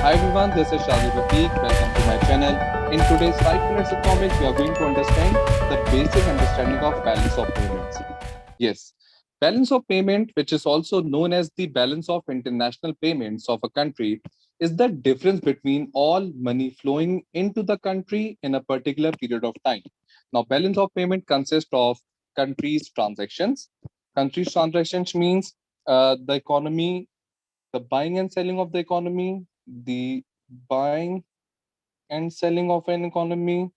Hi everyone, this is Shazib Rafiq. Welcome to my channel. In today's 5 minutes economics, we are going to understand the basic understanding of balance of payments. Yes, balance of payment, which is also known as the balance of international payments of a country, is the difference between all money flowing into the country in a particular period of time. Now, balance of payment consists of countries' transactions. Countries' transactions means the economy, the buying and selling of the economy, the buying and selling of an economy.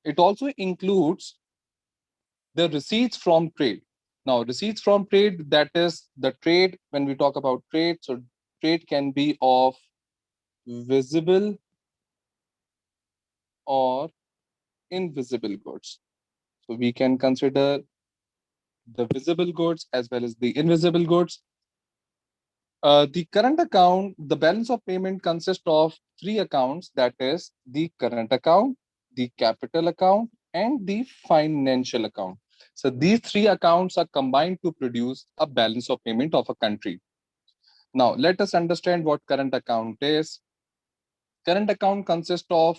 It also includes the receipts from trade. Now, receipts from trade, that is the trade, when we talk about trade, so trade can be of visible or invisible goods. So we can consider the visible goods as well as the invisible goods. The current account, the balance of payment consists of three accounts, that is the current account, the capital account, and the financial account. So these three accounts are combined to produce a balance of payment of a country. Now, let us understand what current account is. Current account consists of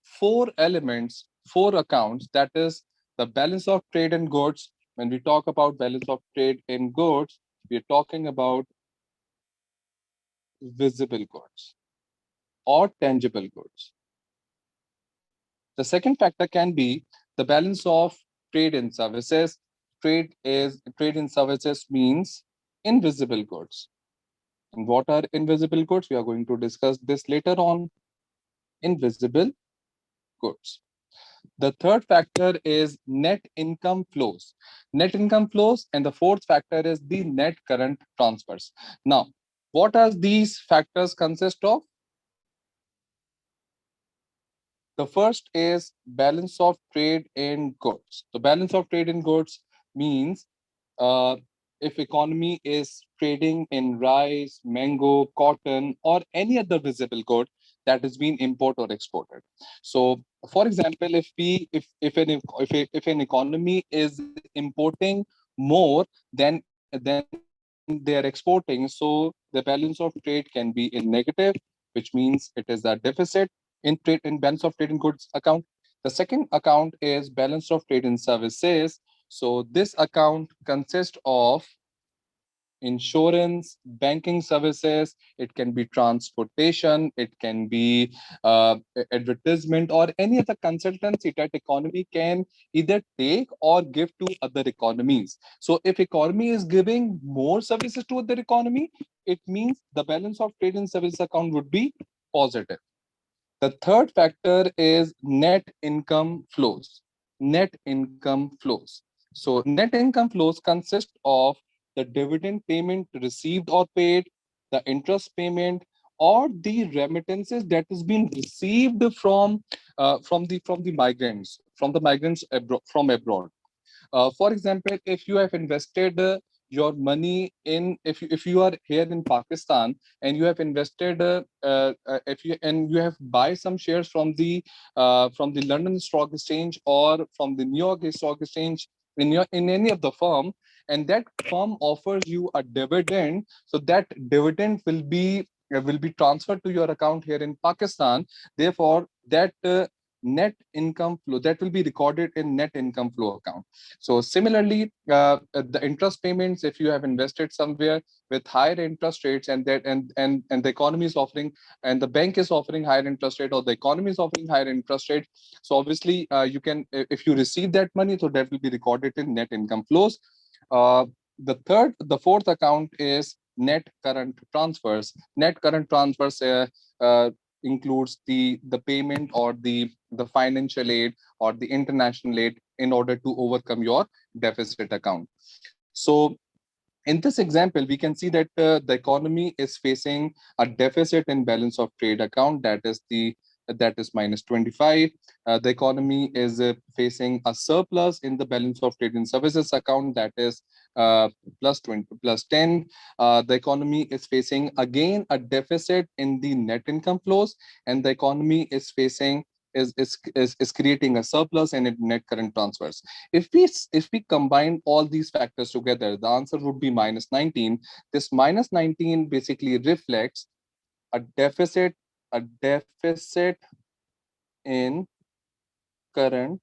four elements, four accounts, that is the balance of trade in goods. When we talk about balance of trade in goods, we are talking about visible goods or tangible goods. The second factor can be the balance of trade in services. Trade in services means invisible goods. And what are invisible goods? We are going to discuss this later on. Invisible goods. The third factor is net income flows. Net income flows, and the fourth factor is the net current transfers. Now, what are these factors consist of? The first is balance of trade in goods. The balance of trade in goods means uh, if economy is trading in rice, mango, cotton, or any other visible good that is being imported or exported. So, for example, if an economy is importing more than they are exporting, so the balance of trade can be in negative, which means it is a deficit in balance of trade in goods account. The second account is balance of trade in services. So this account consists of insurance, banking services, it can be transportation, it can be advertisement, or any other consultancy that economy can either take or give to other economies. So if economy is giving more services to other economy, it means the balance of trade and service account would be positive. The third factor is net income flows. Net income flows. So, net income flows consist of the dividend payment received or paid, the interest payment, or the remittances that is being received from the migrants from abroad. For example, if you have invested your money in if you are here in Pakistan and you have invested if you and you have buy some shares from the London Stock Exchange or from the New York Stock Exchange in any of the firm, and that firm offers you a dividend, so that dividend will be transferred to your account here in Pakistan. Therefore, that net income flow that will be recorded in net income flow account. So similarly, the interest payments, if you have invested somewhere with higher interest rates, and that and the economy is offering, and the bank is offering higher interest rate, or the economy is offering higher interest rate, so obviously you can, if you receive that money, so that will be recorded in net income flows. Uh, the fourth account is net current transfers. Net current transfers includes the payment or the financial aid or the international aid in order to overcome your deficit account. So in this example, we can see that the economy is facing a deficit in balance of trade account, that is minus 25. The economy is facing a surplus in the balance of trade and services account, that is plus 20 plus 10. The economy is facing again a deficit in the net income flows, and the economy is facing is creating a surplus in net current transfers. If we combine all these factors together, the answer would be minus 19. This minus 19 basically reflects a deficit in current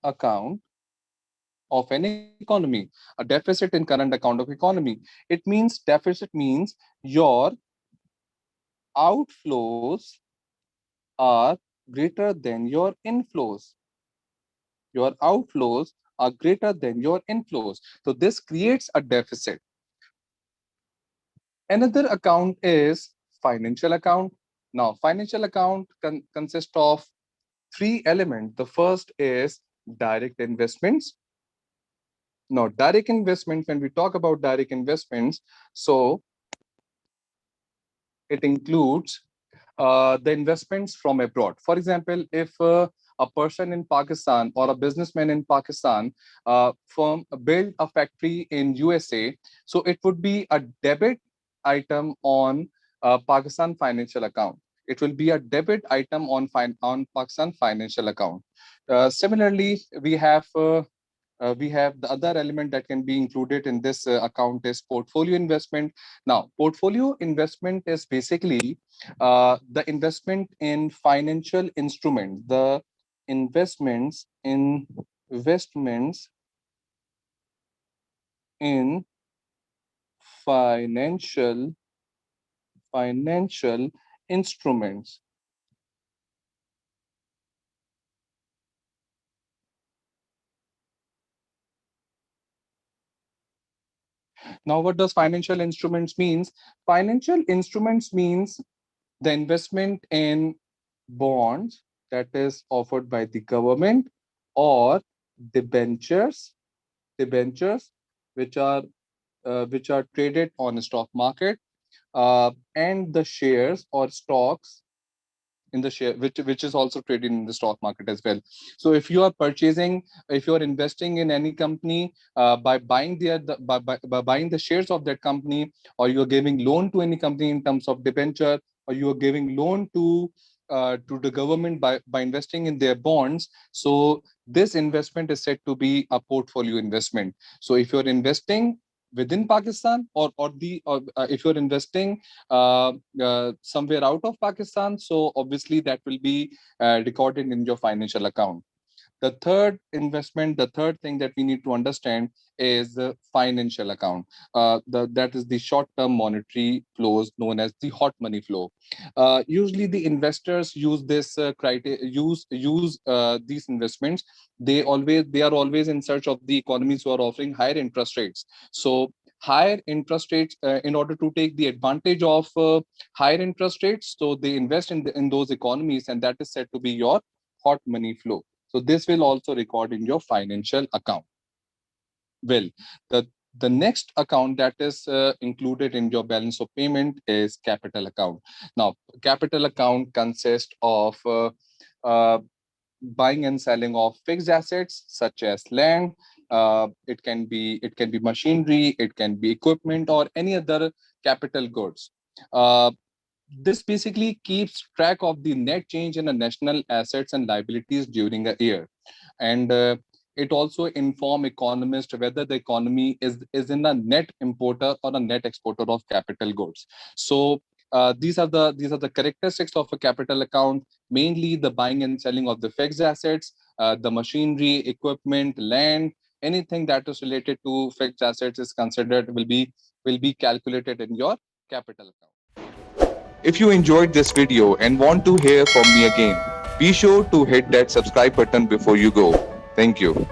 account of an economy, a deficit in current account of economy. It means deficit means your outflows are greater than your inflows. Your outflows are greater than your inflows. So this creates a deficit. Another account is financial account. Now, financial account consists of three elements. The first is direct investments. Now, direct investment, when we talk about direct investments, so it includes the investments from abroad. For example, if a person in Pakistan or a businessman in Pakistan firm build a factory in USA, so it would be a debit item on Pakistan financial account. It will be a debit item on Pakistan financial account. Similarly, we have the other element that can be included in this account is portfolio investment. Now, portfolio investment is basically the investments investments in financial financial instruments. Now, what does financial instruments means? Financial instruments means the investment in bonds that is offered by the government, or debentures, debentures which are traded on the stock market, and the shares or stocks in the share which is also traded in the stock market as well. So if you are investing in any company by buying by buying the shares of that company, or you are giving loan to any company in terms of debenture, or you are giving loan to the government by investing in their bonds, so this investment is said to be a portfolio investment. So if you're investing within Pakistan, or if you're investing somewhere out of Pakistan, so obviously that will be recorded in your financial account. The third thing that we need to understand is the financial account. That is the short-term monetary flows known as the hot money flow. Usually, the investors use this criteria, use these investments. They are always in search of the economies who are offering higher interest rates. So higher interest rates, in order to take the advantage of higher interest rates, so they invest in those economies, and that is said to be your hot money flow. So this will also record in your financial account. Well, the the next account that is included in your balance of payment is capital account. Now, capital account consists of uh, buying and selling of fixed assets such as land. It can be machinery, it can be equipment, or any other capital goods. Uh, this basically keeps track of the net change in the national assets and liabilities during a year, and it also inform economists whether the economy is in a net importer or a net exporter of capital goods. So these are the characteristics of a capital account, mainly the buying and selling of the fixed assets, the machinery, equipment, land. Anything that is related to fixed assets is considered will be calculated in your capital account. If you enjoyed this video and want to hear from me again, be sure to hit that subscribe button before you go. Thank you.